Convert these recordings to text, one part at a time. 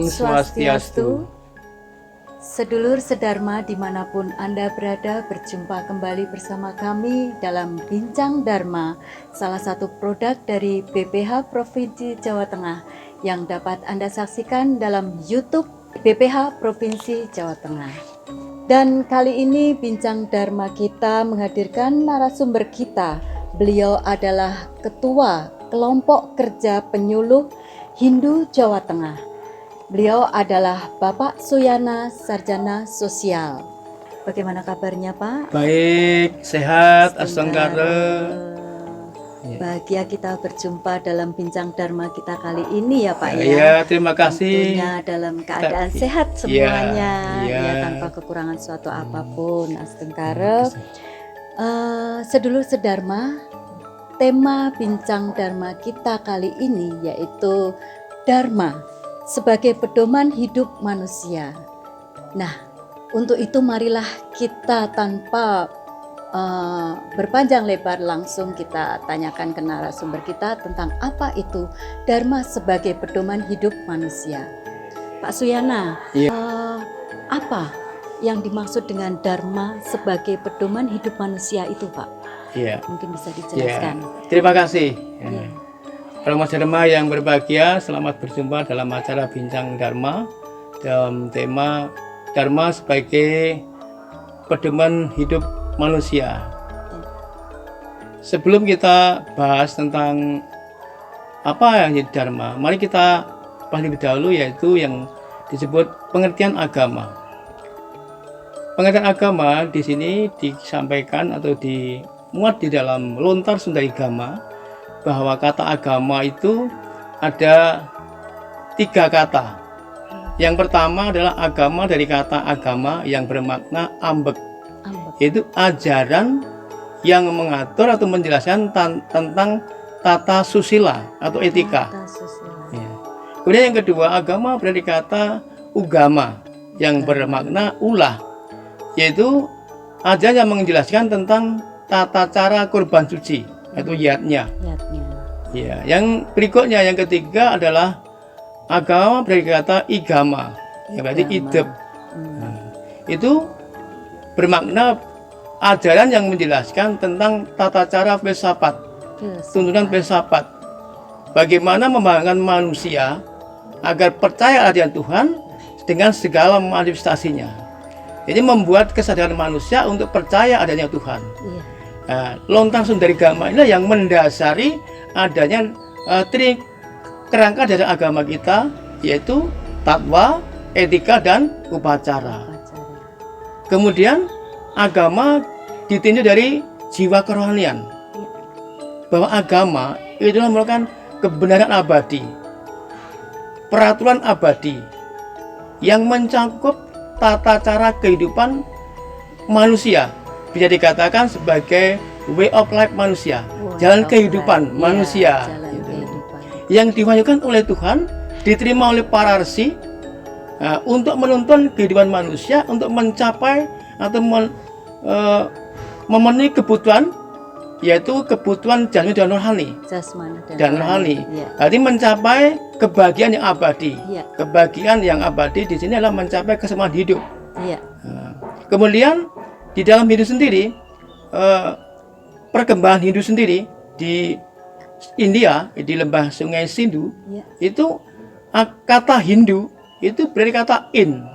Om Swastiastu. Sedulur sedharma dimanapun Anda berada, berjumpa kembali bersama kami dalam Bincang Dharma, salah satu produk dari BPH Provinsi Jawa Tengah yang dapat Anda saksikan dalam YouTube BPH Provinsi Jawa Tengah. Dan kali ini Bincang Dharma kita menghadirkan narasumber kita. Beliau adalah Ketua Kelompok Kerja Penyuluh Hindu Jawa Tengah. Beliau adalah Bapak Suyana, Sarjana Sosial. Bagaimana kabarnya, Pak? Baik, sehat, astanggara. Bahagia kita berjumpa dalam Bincang Dharma kita kali ini ya, Pak ya. Ya, terima kasih. Tentunya dalam keadaan sehat semuanya, ya tanpa kekurangan suatu apapun. Astengkara. Sedulur sedharma, tema Bincang Dharma kita kali ini yaitu Dharma sebagai pedoman hidup manusia. Nah, untuk itu marilah kita tanpa berpanjang lebar langsung kita tanyakan ke narasumber kita tentang apa itu Dharma sebagai pedoman hidup manusia. Pak Suyana, apa yang dimaksud dengan Dharma sebagai pedoman hidup manusia itu, Pak? Iya. Mungkin bisa dijelaskan. Terima kasih. Para Mas Dharma yang berbahagia, selamat berjumpa dalam acara Bincang Dharma dalam tema Dharma sebagai pedoman hidup manusia. Sebelum kita bahas tentang apa yang jadi Dharma, mari kita bahas lebih dahulu yaitu yang disebut pengertian agama. Pengertian agama di sini disampaikan atau dimuat di dalam Lontar Sundarigama bahwa kata agama itu ada 3 kata. Yang pertama adalah agama dari kata agama yang bermakna ambek, yaitu ajaran yang mengatur atau menjelaskan tentang tata susila atau etika. Kemudian yang kedua, agama dari kata ugama yang bermakna ulah, yaitu ajaran yang menjelaskan tentang tata cara kurban suci atau yatnya. Ya, yang berikutnya yang ketiga adalah agama dari kata igama, yang berarti hidup. Itu bermakna ajaran yang menjelaskan tentang tata cara filsafat, tuntunan filsafat. Bagaimana membangun manusia agar percaya adanya Tuhan dengan segala manifestasinya. Jadi membuat kesadaran manusia untuk percaya adanya Tuhan. Lontar Sundarigama ini yang mendasari adanya kerangka dari agama kita, yaitu tatwa, etika, dan upacara. Kemudian agama ditinjau dari jiwa kerohanian, bahwa agama itu merupakan kebenaran abadi, peraturan abadi yang mencakup tata cara kehidupan manusia. Bisa dikatakan sebagai way of life manusia, jalan kehidupan manusia, yang diwahyukan oleh Tuhan, diterima oleh para resi untuk menuntun kehidupan manusia untuk mencapai atau memenuhi kebutuhan, yaitu kebutuhan jasmani dan rohani. Jadi mencapai kebahagiaan yang abadi. Kebahagiaan yang abadi di sini adalah mencapai keseimbangan hidup. Kemudian di dalam Hindu sendiri, perkembangan Hindu sendiri di India, di lembah Sungai Sindhu, itu kata Hindu itu dari kata in.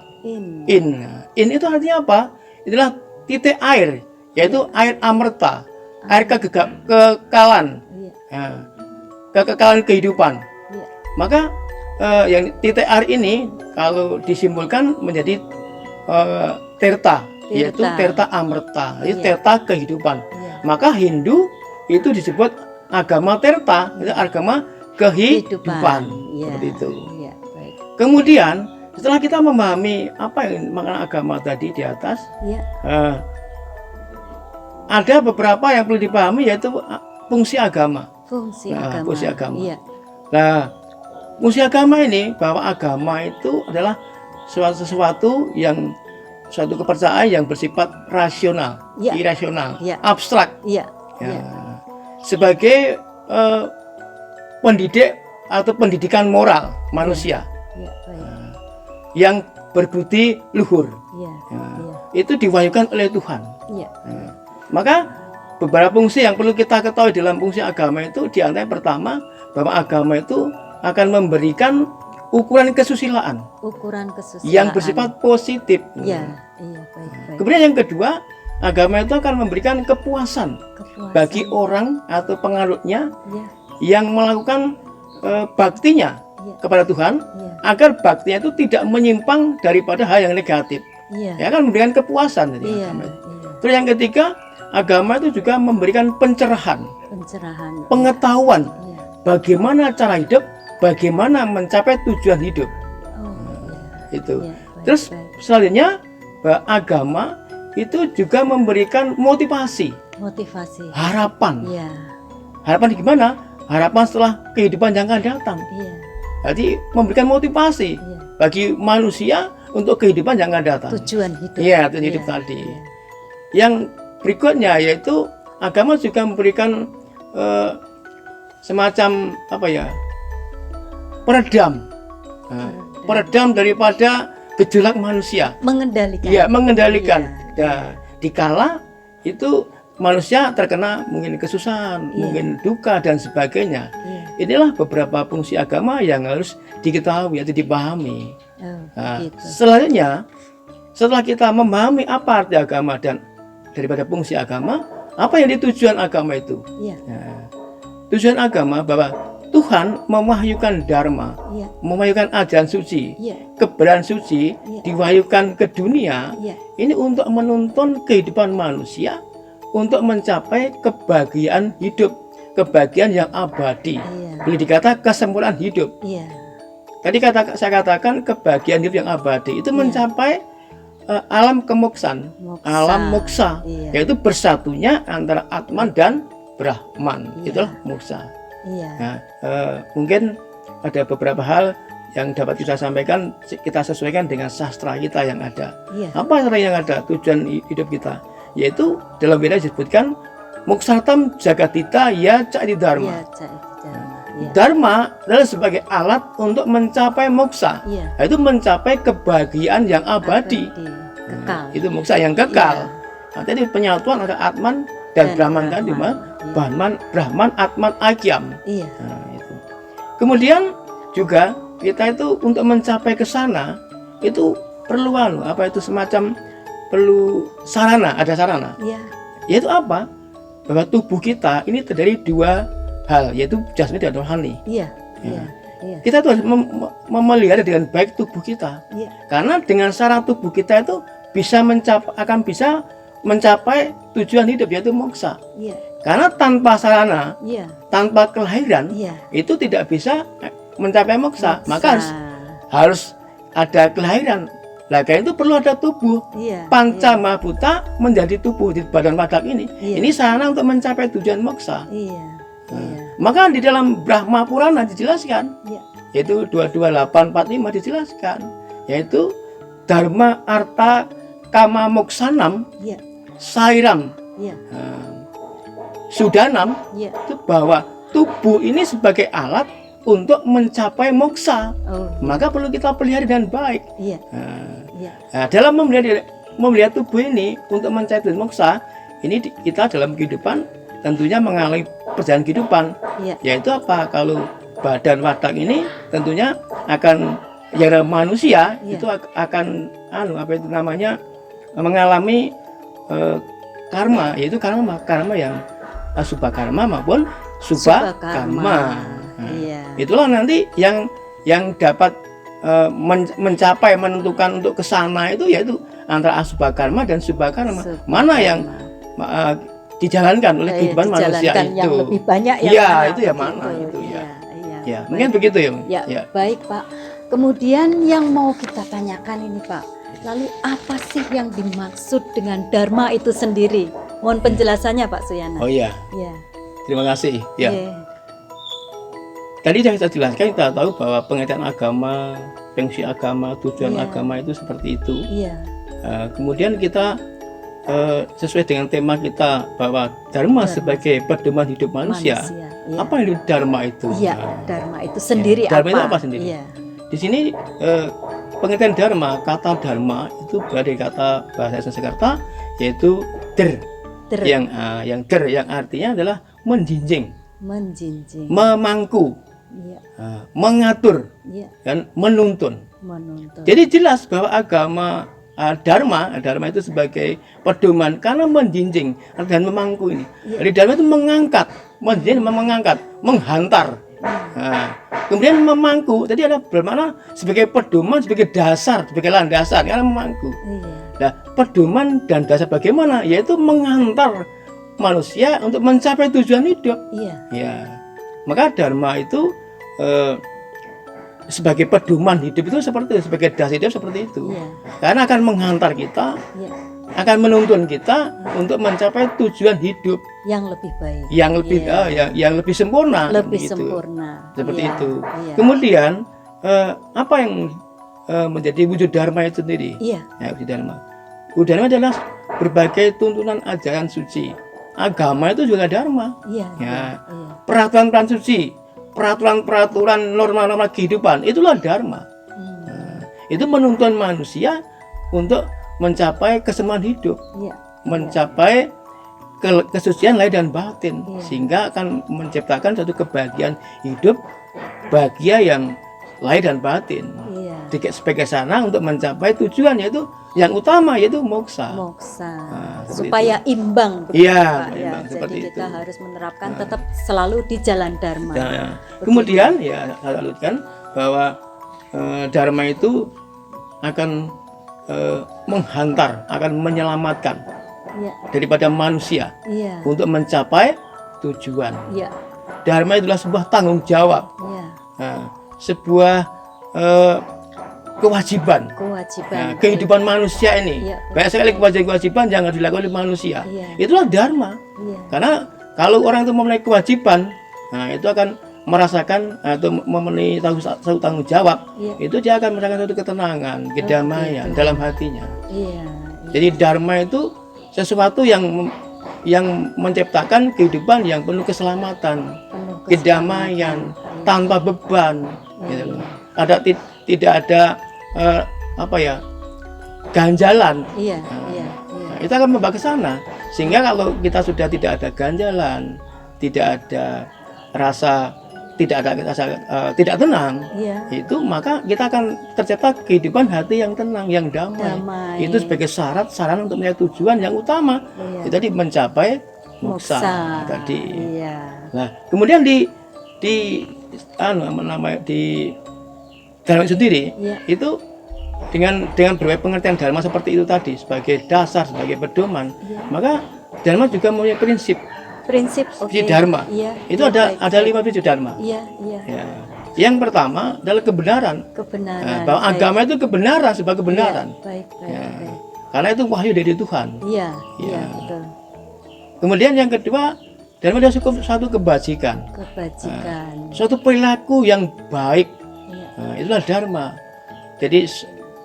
In itu artinya apa? Itulah titik air, yaitu air amerta, air kekekalan, kekekalan kehidupan. Maka yang titik air ini kalau disimbolkan menjadi terta, yaitu terta amerta, yaitu terta kehidupan. Maka Hindu itu disebut agama terta, itu agama kehidupan. Seperti itu. Kemudian setelah kita memahami apa yang makna agama tadi di atas, ada beberapa yang perlu dipahami, yaitu fungsi agama. Fungsi agama. Nah, fungsi agama ini, bahwa agama itu adalah sesuatu yang suatu kepercayaan yang bersifat rasional, irasional, abstrak. Sebagai pendidik atau pendidikan moral manusia. yang berbudi luhur. Iya. Nah, Iya. itu diwahyukan oleh Tuhan. Iya. Nah, maka beberapa fungsi yang perlu kita ketahui dalam fungsi agama itu, di antara yang pertama bahwa agama itu akan memberikan ukuran kesusilaan Ukuran kesusilaan. yang bersifat positif. Iya. Iya, baik. Kemudian yang kedua, agama itu akan memberikan kepuasan Kepuasan. bagi orang atau penganutnya Iya. yang melakukan baktinya Iya. kepada Tuhan, Iya. agar baktinya itu tidak menyimpang daripada hal yang negatif. Iya. Ya kan, memberikan kepuasan dari Iya. agama itu. Iya. Terus yang ketiga, agama itu juga memberikan pencerahan, Pencerahan. pengetahuan Iya. bagaimana cara hidup, bagaimana mencapai tujuan hidup. Oh, Itu. iya. Baik, Terus baik. selanjutnya, agama itu juga memberikan motivasi, Motivasi. harapan. Iya. Harapan gimana? Harapan setelah kehidupan yang akan datang. Iya. Jadi memberikan motivasi Iya. bagi manusia untuk kehidupan yang akan datang. Tujuan hidup. Iya, tujuan hidup Iya. tadi. Iya. Yang berikutnya yaitu agama juga memberikan semacam apa ya, peredam, peredam daripada gejolak manusia. Mengendalikan. Iya, mengendalikan. Iya. Ya, dikala itu manusia terkena mungkin kesusahan, Iya. mungkin duka dan sebagainya. Iya. Inilah beberapa fungsi agama yang harus diketahui atau dipahami. Oh, Nah, gitu. selanjutnya, setelah kita memahami apa arti agama dan daripada fungsi agama, apa yang tujuan agama itu? Iya. Nah, tujuan agama bahwa Tuhan memahyukan dharma, Iya. memahyukan ajaran suci, Iya. kebenaran suci, Iya. diwahyukan ke dunia. Iya. Ini untuk menuntun kehidupan manusia, untuk mencapai kebahagiaan hidup, kebahagiaan yang abadi. Iya. Boleh dikata kesempurnaan hidup. Iya. Tadi saya katakan kebahagiaan hidup yang abadi itu Iya. mencapai alam kemoksan, Moksa. alam moksa, Iya. yaitu bersatunya antara Atman dan Brahman. Iya. Itulah moksa. Iya. Nah, mungkin ada beberapa hal yang dapat kita sampaikan, kita sesuaikan dengan sastra kita yang ada. Iya. Apa sastra yang ada tujuan hidup kita? Yaitu dalam Veda disebutkan moksatam jagatita ya cakti dharma. Iya, Cak, Dharma. Iya. Dharma adalah sebagai alat untuk mencapai moksa, Iya. yaitu mencapai kebahagiaan yang abadi. Kekal. Itu moksa yang kekal. Nah, tadi penyatuan antara Atman dan Brahman tadi, Iya. Brahman, Atman, Akyam. Iya. Nah, itu. Kemudian juga kita itu untuk mencapai ke sana itu perlu semacam perlu sarana, ada sarana. Iya. Yaitu apa? Bahwa tubuh kita ini terdiri dua hal, yaitu jasmani dan rohani. Iya. Iya. Iya. Kita tuh harus memelihara dengan baik tubuh kita. Iya. Karena dengan sarana tubuh kita itu akan bisa mencapai tujuan hidup, yaitu moksa. Iya. Karena tanpa sarana, Iya. tanpa kelahiran, Iya. itu tidak bisa mencapai moksa. Maka harus ada kelahiran. Nah, karena itu perlu ada tubuh. Iya. Panca Mahabhuta menjadi tubuh di badan wadak ini. Iya. Ini sarana untuk mencapai tujuan moksa. Iya. Iya. Maka di dalam Brahma Purana dijelaskan, Iya. yaitu 22845 dijelaskan, yaitu Dharma Arta Kama Moksanam Iya. Sairam Iya. Sudanam, Iya. itu bahwa tubuh ini sebagai alat untuk mencapai moksa. Oh. Maka perlu kita pelihara dengan baik. Iya. Nah, Iya. dalam memelihara tubuh ini untuk mencapai tujuan moksa, ini kita dalam kehidupan tentunya mengalami perjalanan kehidupan. Iya. Yaitu apa? Kalau badan wadak ini tentunya akan ya manusia Iya. itu akan mengalami karma, yaitu karma yang subha karma maupun subha karma. Nah, Iya. itulah nanti yang dapat mencapai menentukan untuk kesana itu, yaitu antara asubha karma dan subha karma. Mana yang dijalankan oleh kehidupan manusia Dijalankan itu? yang lebih banyak yang Iya, mana itu ya begitu. mana itu ya. Iya. Ya, mungkin begitu ya. Ya, baik Pak. Kemudian yang mau kita tanyakan ini Pak, lalu apa sih yang dimaksud dengan dharma itu sendiri? Mohon penjelasannya Pak Suyana. Oh iya, Iya. terima kasih. Ya. Iya. Tadi yang saya jelaskan, kita tahu bahwa pengertian agama, fungsi agama, tujuan Iya. agama itu seperti itu. Iya. Kemudian kita sesuai dengan tema kita bahwa dharma sebagai pedoman hidup manusia. Iya. Apa itu dharma itu? Iya, dharma itu sendiri dharma apa? itu apa sendiri? Iya. Di sini pengertian dharma, kata dharma itu dari kata bahasa Sanskerta yaitu der, Der. yang der yang artinya adalah menjinjing, Menjinjing. memangku, Iya, mengatur, iya, dan menuntun. menuntut. Jadi jelas bahwa agama dharma itu sebagai pedoman karena menjinjing dan memangku ini. Jadi dharma itu mengangkat, menjinjing, mengangkat, menghantar. Nah, kemudian memangku, tadi ada bermakna sebagai pedoman, sebagai dasar, sebagai landasan karena memangku. Iya, Nah, pedoman dan dasar bagaimana? Yaitu menghantar manusia untuk mencapai tujuan hidup. iya, Ya, maka dharma itu sebagai pedoman hidup itu seperti itu, sebagai dasar hidup seperti itu. iya, Karena akan menghantar kita, iya. akan menuntun kita untuk mencapai tujuan hidup Yang lebih baik. yang lebih Iya. yang lebih sempurna. Lebih gitu. sempurna. Seperti Iya, itu. Iya. Kemudian apa yang menjadi wujud dharma itu sendiri? Iya, Ya, wujud dharma. Wujud dharma adalah berbagai tuntunan ajaran suci. Agama itu juga dharma. iya, Ya. iya. Peraturan-peraturan suci, peraturan-peraturan norma-norma kehidupan, itulah dharma. Itu menuntun manusia untuk mencapai kesemuan hidup, Iya, mencapai kesucian lahir dan batin, Iya. sehingga akan menciptakan suatu kebahagiaan hidup, bahagia yang lahir dan batin. iya. Sebagai sana untuk mencapai tujuan yaitu yang utama yaitu moksa. Moksa. seperti Supaya imbang. begitu, Iya, Pak, ya. imbang, Jadi seperti kita itu. harus menerapkan tetap selalu di jalan dharma. Nah, kemudian ya saya lanjutkan bahwa dharma itu akan menghantar, akan menyelamatkan Iya, daripada manusia iya, untuk mencapai tujuan. iya, Dharma itulah sebuah tanggung jawab, iya. sebuah kewajiban. Kewajiban. Kehidupan manusia ini Iya, banyak sekali kewajiban yang harus dilakukan oleh manusia. Iya. Itulah dharma. Iya, Karena kalau orang itu memiliki kewajiban, itu akan merasakan atau memenuhi satu tanggung jawab. Iya. Itu dia akan merasakan suatu ketenangan, kedamaian gitu. dalam hatinya. iya, Jadi dharma itu sesuatu yang menciptakan kehidupan yang penuh keselamatan, penuh kedamaian, keselamatan. tanpa beban. Gitu loh. Tidak ada ganjalan. Iya, iya, iya. Itu akan membawa ke sana. Sehingga kalau kita sudah tidak ada ganjalan, tidak ada rasa tidak tenang, Iya. itu maka kita akan tercipta kehidupan hati yang tenang, yang damai. Damai. Itu sebagai sarana untuk mencapai tujuan yang utama. Iya. Itu tadi mencapai moksa Moksa. tadi. Iya. Nah, kemudian di dharma itu sendiri Iya. itu dengan berbagai pengertian dharma seperti itu tadi sebagai dasar, sebagai pedoman, Iya. maka dharma juga mempunyai prinsip. Prinsip Prinsip dharma. Iya. Itu iya, ada baik. 5 prinsip dharma. Iya, iya. Ya. Yang pertama adalah kebenaran. Kebenaran. Bahwa baik. agama itu kebenaran, sebuah kebenaran. Iya, baik, baik, Ya. baik. Karena itu wahyu dari Tuhan. Iya, iya, Ya. betul. Kemudian yang kedua, dharma adalah suatu kebajikan. Kebajikan. Suatu perilaku yang baik. Iya. Itulah dharma. Jadi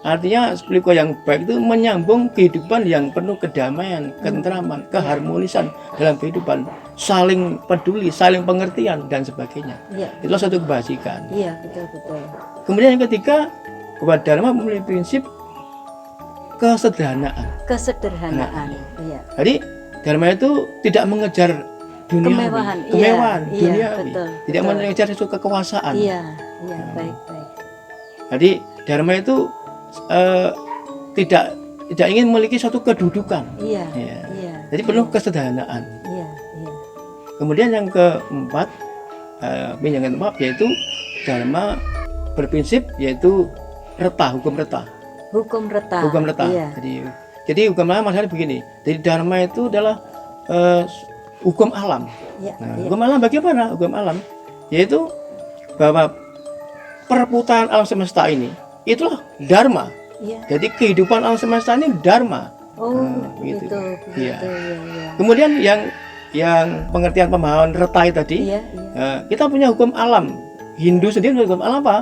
artinya perilaku yang baik itu menyambung kehidupan yang penuh kedamaian, ketentraman, keharmonisan dalam kehidupan, saling peduli, saling pengertian dan sebagainya. Iya. Itulah suatu kebajikan. Iya, betul, betul. Kemudian yang ketiga, bahwa dharma memiliki prinsip kesederhanaan. Kesederhanaan. Iya. Jadi dharma itu tidak mengejar dunia, Kemewahan, iya, kemewahan, iya, duniawi, betul, tidak betul. mengejar suatu kekuasaan. Iya, iya, baik, baik. Jadi dharma itu tidak ingin memiliki suatu kedudukan. Iya, Ya. iya. Jadi penuh kesederhanaan. Iya, iya. Kemudian yang keempat, yaitu dharma berprinsip yaitu hukum reta. Hukum reta. Hukum reta. Iya. Jadi hukum reta maksudnya begini. Jadi dharma itu adalah hukum alam. Iya, Nah, iya. hukum alam bagaimana? Hukum alam yaitu bahwa perputaran alam semesta ini itulah dharma. Iya. Jadi kehidupan alam semesta ini dharma. Oh, begitu. begitu, Iya. begitu, iya, iya. Kemudian yang pengertian pemahaman retai tadi, Iya, iya. kita punya hukum alam. Hindu sendiri punya hukum alam apa?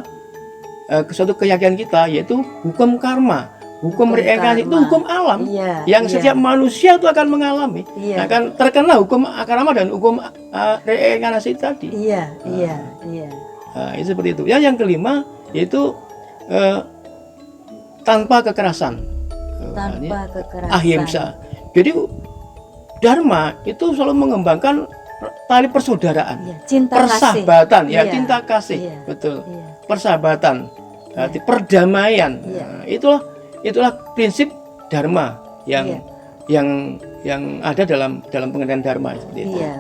Suatu keyakinan kita yaitu hukum karma, hukum reinkarnasi itu karma. hukum alam Iya, yang iya. setiap manusia itu akan mengalami, Iya. akan terkena hukum karma dan hukum reinkarnasi tadi. Iya, iya, iya. Itu seperti itu. Yang kelima yaitu tanpa kekerasan. Tanpa kekerasan. Ahimsa. Jadi Dharma itu selalu mengembangkan tali persaudaraan, Iya, cinta persahabatan, kasih. ya Iya, cinta kasih, iya, betul. iya. Persahabatan, arti perdamaian. Iya. Nah, itulah prinsip Dharma yang Iya. yang ada dalam pengertian Dharma seperti itu. Iya.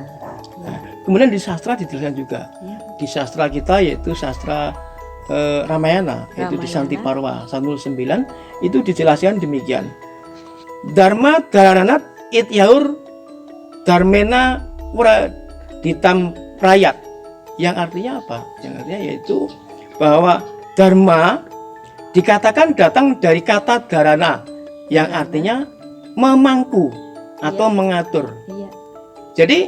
Nah, kemudian di sastra dijelaskan juga. Iya. Di sastra kita yaitu sastra Ramayana, yaitu di Santi Parwa 109 itu dijelaskan demikian. Dharma dharanat ityaur dharmena pura ditam prayat. Yang artinya apa? Yang artinya yaitu bahwa dharma dikatakan datang dari kata dharana yang artinya memangku atau mengatur. Iya. Jadi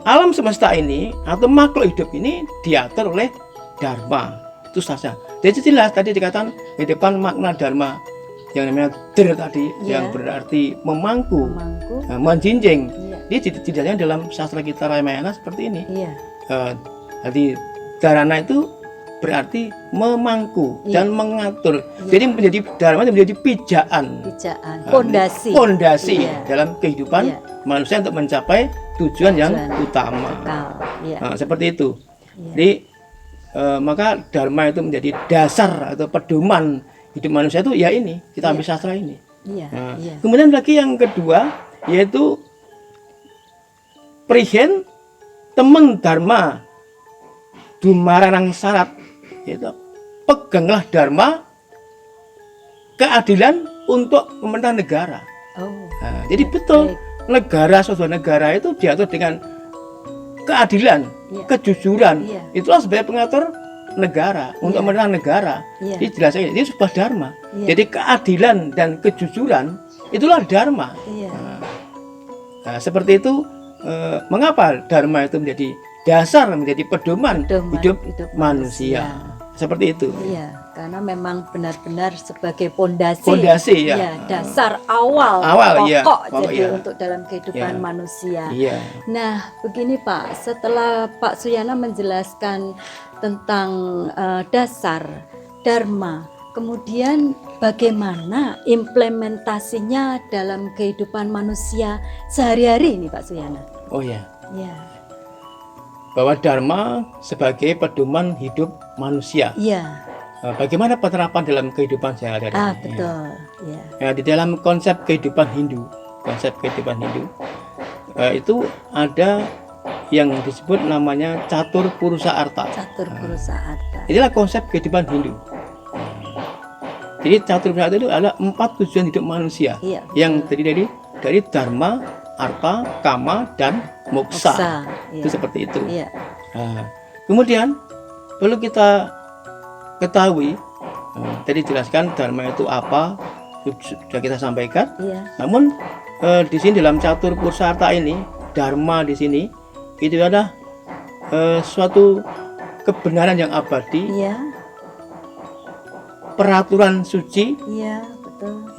alam semesta ini atau makhluk hidup ini diatur oleh Dharma. Itu saja. Jadi jelas tadi dikatakan di depan makna Dharma yang namanya dir tadi yang berarti memangku, menjinjing. Ini dijelaskan dalam sastra kita Ramayana seperti ini. Iya. Jadi dharana itu berarti memangku dan mengatur. Jadi menjadi Dharma itu menjadi pijaan, pondasi dalam kehidupan manusia untuk mencapai tujuan yang utama. Seperti itu. Jadi maka Dharma itu menjadi dasar atau pedoman hidup manusia itu ya ini kita ambil sastra ini. Kemudian lagi yang kedua yaitu prihen temen Dharma dumarang syarat, yaitu peganglah Dharma keadilan untuk pemerintah negara. Jadi betul negara, suatu negara itu diatur dengan keadilan, kejujuran. Itulah sebagai pengatur negara untuk pemerintah negara. Dijelaskan ini sebuah Dharma. Jadi keadilan dan kejujuran itulah Dharma. Nah, seperti itu mengapa Dharma itu menjadi dasar, menjadi pedoman hidup manusia. Seperti itu. Iya, karena memang benar-benar sebagai pondasi. Pondasi dasar awal pokok jadi untuk dalam kehidupan manusia. Nah, begini Pak, setelah Pak Suyana menjelaskan tentang dasar Dharma, kemudian bagaimana implementasinya dalam kehidupan manusia sehari-hari ini Pak Suyana? Oh ya. Bahwa Dharma sebagai pedoman hidup manusia. Bagaimana penerapan dalam kehidupan sehari-hari? Betul. Di dalam konsep kehidupan Hindu, itu ada yang disebut namanya catur purusa arta. Inilah konsep kehidupan Hindu. Jadi catur purusa arta itu adalah 4 tujuan hidup manusia yang terdiri dari Dharma, Arta, Kama, dan Moksa. Itu seperti itu. Kemudian perlu kita ketahui, tadi jelaskan Dharma itu apa, sudah kita sampaikan. Namun di sini dalam catur purusa arta ini, Dharma di sini itu adalah suatu kebenaran yang abadi, peraturan suci,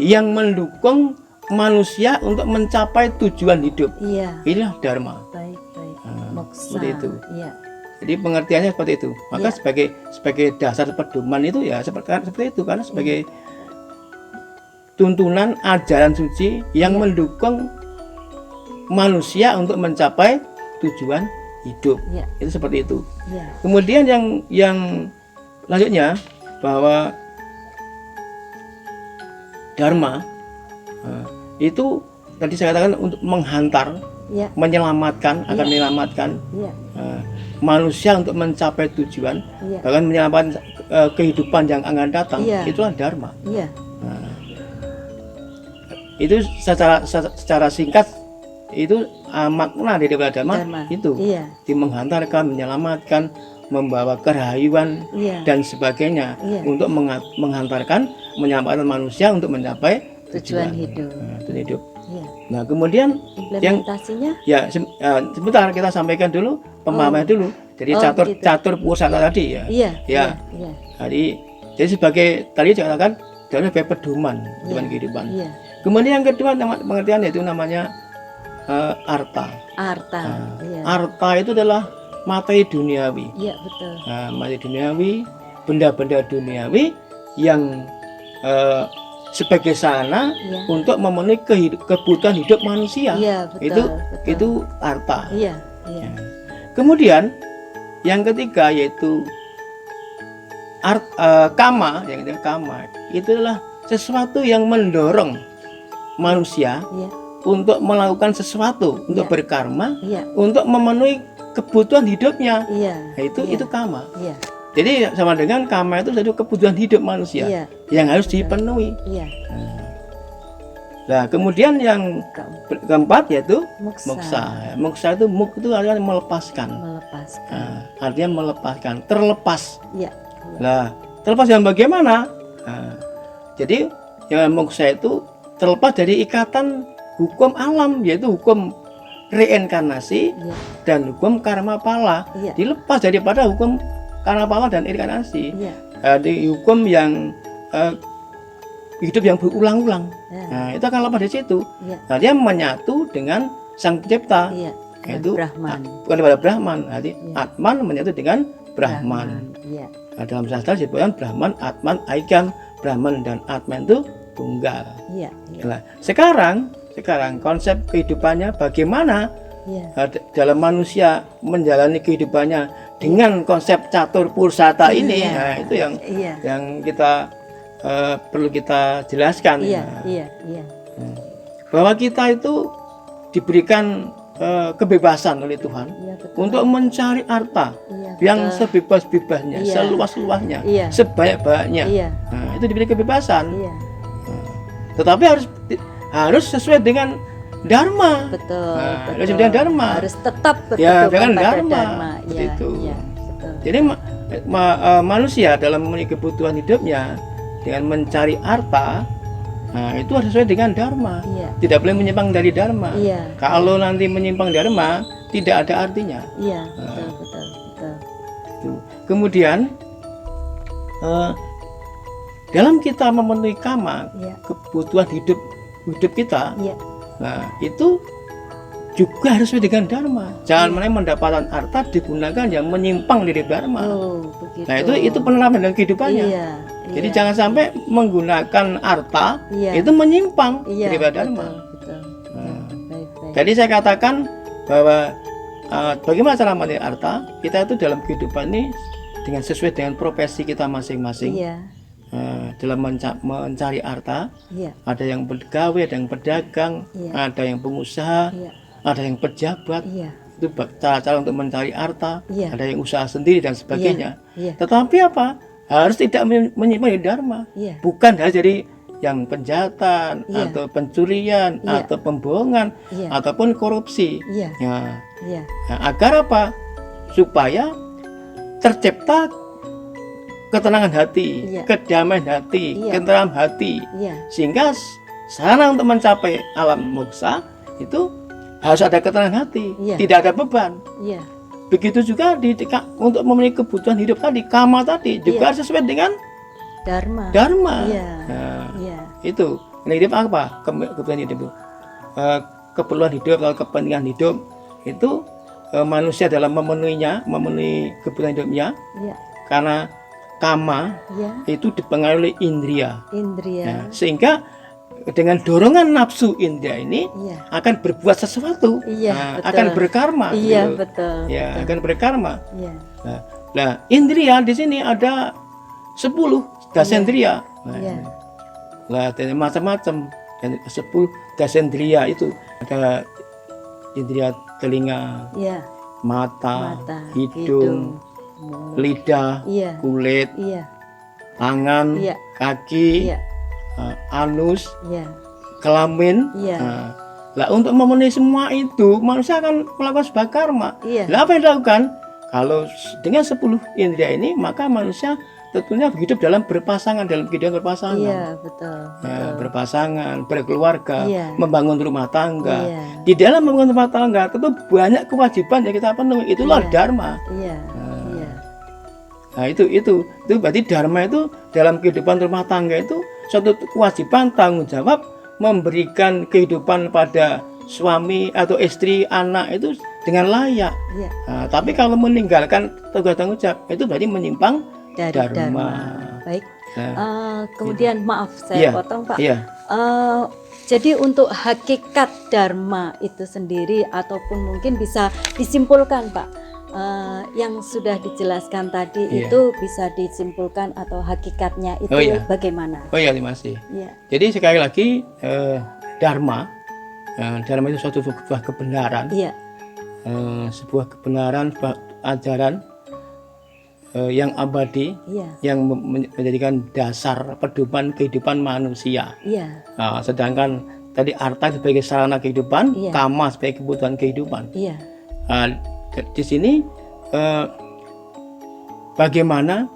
yang mendukung manusia untuk mencapai tujuan hidup. Inilah Dharma. Seperti itu. Jadi pengertiannya seperti itu. Maka sebagai dasar pedoman itu ya seperti itu, karena sebagai tuntunan ajaran suci yang mendukung manusia untuk mencapai tujuan hidup. Itu seperti itu. Kemudian yang lanjutnya bahwa Dharma itu tadi saya katakan untuk menghantar, menyelamatkan, akan menyelamatkan manusia untuk mencapai tujuan, bahkan menyelamatkan kehidupan yang akan datang. Itulah Dharma. Itu secara singkat itu makna dari Dharma itu di menghantarkan, menyelamatkan, membawa kerahayuan dan sebagainya untuk menghantarkan, menyelamatkan manusia untuk mencapai tujuan hidup. Nah, kemudian implementasinya sebentar kita sampaikan dulu pemahaman dulu. Jadi catur purusa tadi Jadi sebagai tadi saya katakan Dharma sebagai pedoman kehidupan. Kemudian yang kedua pengertian yaitu namanya arta. Arta itu adalah materi duniawi. Materi duniawi, benda-benda duniawi yang eh, sebagai sarana Iya. untuk memenuhi kebutuhan hidup manusia. Iya, betul. betul. Itu harta. Iya, iya. Kemudian yang ketiga yaitu kama, yang ketiga kama itu adalah sesuatu yang mendorong manusia Iya, untuk melakukan sesuatu, untuk Iya. berkarma, iya, untuk memenuhi kebutuhan hidupnya. iya. Nah, itu kama. Iya, Jadi sama dengan kama itu satu kebutuhan hidup manusia iya, yang harus betul. dipenuhi. iya. Nah, kemudian yang keempat yaitu Moksa. moksa. Moksa itu muk itu artinya melepaskan. Melepaskan. Nah, artinya melepaskan, terlepas. Iya. Nah, terlepas yang bagaimana? Nah, jadi yang moksa itu terlepas dari ikatan hukum alam, yaitu hukum reinkarnasi Iya, dan hukum karma pala. iya, Dilepas daripada hukum karma pala dan reinkarnasi. iya. Di hukum yang hidup yang berulang-ulang. Ya, Nah, itu akan lepas dari situ. iya, Nah, dia menyatu dengan Sang Pencipta, iya. yaitu Brahman. bukan kepada Brahman. Jadi Iya. Atman menyatu dengan Brahman. Iya, Nah, dalam sastra disebutkan Brahman, Atman, Aikam. Brahman dan Atman itu tunggal. iya, iya, Nah, sekarang konsep kehidupannya bagaimana iya. dalam manusia menjalani kehidupannya dengan konsep catur pursata ini. Iya. Nah, itu Iya, yang kita perlu kita jelaskan. iya, Nah, iya, iya. bahwa kita itu diberikan kebebasan oleh Tuhan Iya, betul. untuk mencari harta Iya, yang betul. sebebas-bebasnya, Iya. seluas-luasnya, Iya. sebanyak-banyaknya. Iya, Nah, itu diberi kebebasan. iya, Tetapi harus sesuai dengan dharma. betul. Nah, betul. harus dengan dharma. Harus tetap Ya, berpedoman dengan pada dharma. Iya, Begitu. iya, betul. Jadi manusia dalam memenuhi kebutuhan hidupnya dengan mencari harta, nah itu harus sesuai dengan dharma. Iya, Tidak boleh menyimpang dari dharma. iya, Kalau nanti menyimpang dharma, tidak ada artinya. iya, betul, betul, betul. Itu. Kemudian dalam kita memenuhi kama, Iya, kebutuhan hidup kita, iya, nah itu juga harus sesuai dengan dharma. Jangan mendapatkan harta digunakan yang menyimpang dari dharma. oh, begitu. Nah itu penerapan dalam kehidupannya. Iya, Jadi iya, jangan sampai menggunakan harta iya, itu menyimpang iya, dari dharma. betul, betul, betul. Nah. Baik, baik. Jadi saya katakan bahwa bagaimana cara memenuhi harta, kita itu dalam kehidupan ini dengan sesuai dengan profesi kita masing-masing. Iya, Dalam mencari harta, iya, ada yang pegawai, ada yang pedagang, Iya. ada yang pengusaha, iya, ada yang pejabat. iya, Itu cara-cara untuk mencari harta. Iya. Ada yang usaha sendiri dan sebagainya. iya, Tetapi apa? Harus tidak menyimpang dari dharma. iya, Bukan harus jadi yang penjahatan, Iya. atau pencurian, Iya. atau pembohongan, iya, ataupun korupsi. iya, Ya, iya, agar apa? Supaya tercipta ketenangan hati, Iya. kedamaian hati, Iya. ketenteraman hati. iya, Sehingga sarana untuk mencapai alam moksa itu harus ada ketenangan hati, Iya. tidak ada beban. iya, Begitu juga untuk memenuhi kebutuhan hidup tadi, kama tadi juga Iya. harus sesuai dengan dharma. dharma. Iya, Nah, iya, itu hidup apa? Kebutuhan hidup itu keperluan hidup atau kepentingan hidup itu manusia dalam memenuhi kebutuhan hidupnya iya, karena kama iya, itu dipengaruhi oleh indria. indria. Nah, sehingga dengan dorongan nafsu indria ini Iya, akan berbuat sesuatu, Iya, betul. akan berkarma. iya, gitu. betul, Ya, betul. akan berkarma. Iya, Nah, indria di sini ada 10 dasendria. iya, Lah, macam-macam. Dan 10 dasendria itu ada indria telinga, iya, mata, mata, hidung, mulut. lidah, Iya, kulit, iya, tangan, Iya. kaki, iya, anus, iya, kelamin. Iya. Lah untuk memenuhi semua itu manusia akan melakukan sebuah karma. iya, Lah apa yang dilakukan? Kalau dengan 10 indria ini maka manusia tentunya hidup dalam berpasangan, dalam kehidupan berpasangan. iya, betul, Ya, betul. berpasangan, berkeluarga, Iya. membangun rumah tangga. Iya, Di dalam membangun rumah tangga tentu banyak kewajiban yang kita penuhi. Itulah Iya. dharma. iya, iya, Nah, itu berarti dharma itu dalam kehidupan rumah tangga itu suatu kewajiban, tanggung jawab memberikan kehidupan pada suami atau istri, anak itu dengan layak. iya. Nah, tapi kalau meninggalkan tugas tanggung jawab itu berarti menyimpang Dari dharma. dharma. Baik, Kemudian maaf Iya, saya potong Pak. Iya. Jadi untuk hakikat dharma itu sendiri ataupun mungkin bisa disimpulkan Pak, yang sudah dijelaskan tadi Iya. itu bisa disimpulkan atau hakikatnya itu Oh, iya. bagaimana? Oh iya, terima kasih. Iya. Jadi sekali lagi dharma, dharma itu suatu sebuah kebenaran, Iya. sebuah kebenaran, sebuah ajaran yang abadi, Iya. yang menjadikan dasar pedoman kehidupan manusia. Iya. Sedangkan tadi arta sebagai sarana kehidupan, Iya. kama sebagai kebutuhan kehidupan. Iya. Di sini bagaimana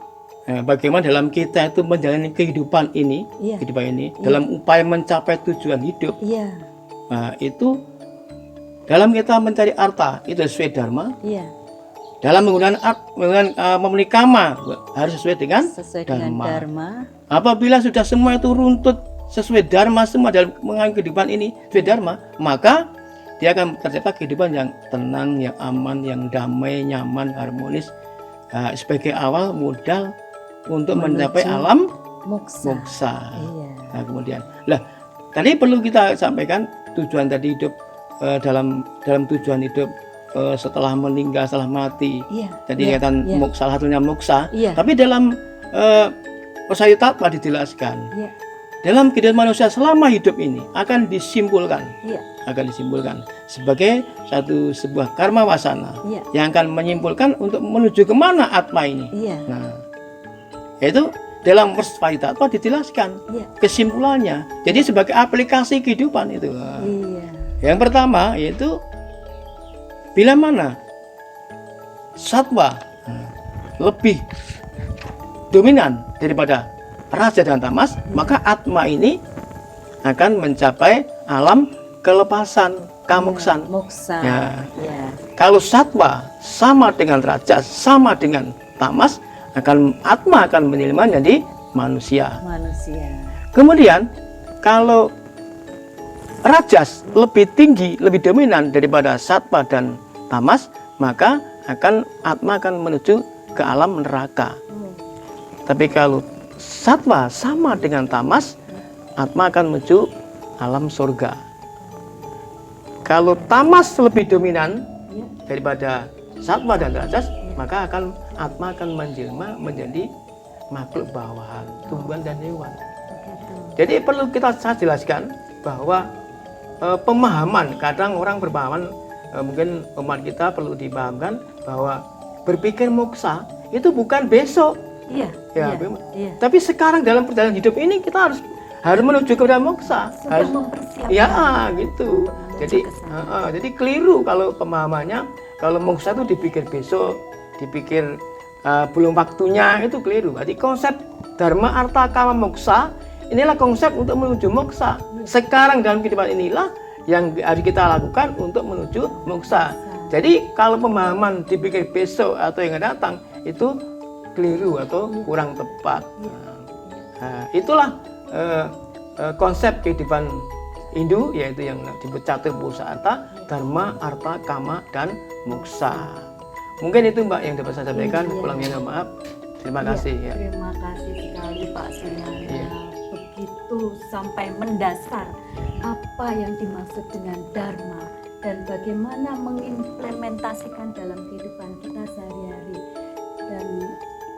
dalam kita itu menjalani kehidupan ini, Iya. dalam upaya mencapai tujuan hidup. Iya. Itu dalam kita mencari arta itu sesuai dharma. Iya. Dalam menggunakan memenuhi kama harus sesuai dengan dharma. Apabila sudah semua itu runtut sesuai dharma semua dalam mengalami kehidupan ini sesuai dharma, maka dia akan tercipta kehidupan yang tenang, yang aman, yang damai, nyaman, harmonis, sebagai awal modal untuk mencapai alam moksa. Iya. Nah, kemudian, tadi perlu kita sampaikan tujuan tadi hidup, dalam tujuan hidup setelah meninggal, setelah mati. Iya. Jadi kaitan salah satunya moksa. Iya. Tapi dalam Pasayuttapa dijelaskan. Iya. Dalam kehidupan manusia selama hidup ini akan disimpulkan. Iya. Akan disimpulkan sebagai sebuah karma wasana. Iya. Yang akan menyimpulkan untuk menuju kemana atma ini. Iya. Nah, itu dalam Pasayuttapa dijelaskan kesimpulannya. Jadi sebagai aplikasi kehidupan itu. Iya. Yang pertama yaitu bila mana satwa lebih dominan daripada raja dan tamas, maka atma ini akan mencapai alam kelepasan, kamoksan. Moksa. Ya. Iya. Kalau satwa sama dengan raja, sama dengan tamas, atma akan menjelma menjadi manusia. Kemudian kalau rajas lebih tinggi, lebih dominan daripada satwa dan tamas, maka atma akan menuju ke alam neraka. Tapi kalau satwa sama dengan tamas, atma akan menuju alam surga. Kalau tamas lebih dominan daripada satwa dan rajas, maka atma akan menjelma menjadi makhluk bawahan, tumbuhan dan hewan. Jadi perlu saya jelaskan bahwa pemahaman, kadang orang berpemahaman, mungkin umat kita perlu dipahamkan bahwa berpikir moksa itu bukan besok. Iya. Tapi sekarang dalam perjalanan hidup ini kita harus menuju kepada moksa. Harus mempersiapkan. Ya, gitu. Jadi keliru kalau pemahamannya, kalau moksa itu dipikir besok, dipikir belum waktunya, itu keliru. Jadi konsep dharma arta kama moksa inilah konsep untuk menuju moksa. Sekarang dalam kehidupan inilah yang harus kita lakukan untuk menuju moksa. Jadi kalau pemahaman dipikir besok atau yang akan datang itu keliru atau kurang tepat. Itulah konsep kehidupan Hindu, yaitu yang disebut catur purusartha, dharma, arta, kama, dan moksa. Mungkin itu Mbak yang dapat saya sampaikan. Kurangnya maaf. Terima kasih. Terima kasih sekali Pak Suryana. Begitu sampai mendasar apa yang dimaksud dengan dharma dan bagaimana mengimplementasikan dalam kehidupan kita sehari-hari. Dan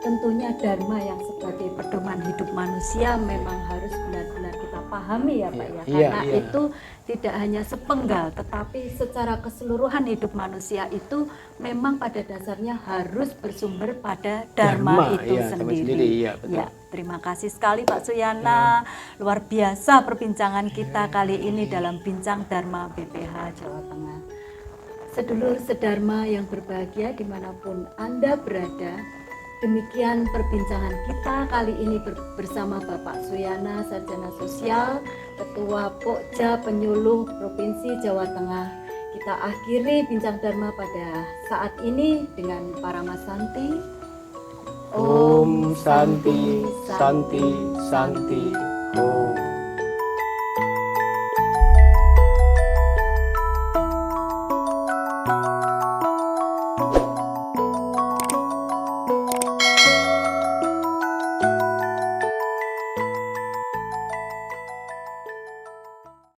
tentunya dharma yang sebagai pedoman hidup manusia memang harus benar-benar kita pahami ya Pak ya. Karena itu tidak hanya sepenggal, tetapi secara keseluruhan hidup manusia itu memang pada dasarnya harus bersumber pada dharma itu sendiri. Terima kasih sekali Pak Suryana. Luar biasa perbincangan kita kali ini dalam Bincang Dharma BPH Jawa Tengah. Sedulur sedharma yang berbahagia dimanapun Anda berada, demikian perbincangan kita kali ini bersama Bapak Suryana, Sarjana Sosial, Ketua Pokja Penyuluh Provinsi Jawa Tengah. Kita akhiri Bincang Dharma pada saat ini dengan Paramasanti. Om Santi, Santi, Santi, Om.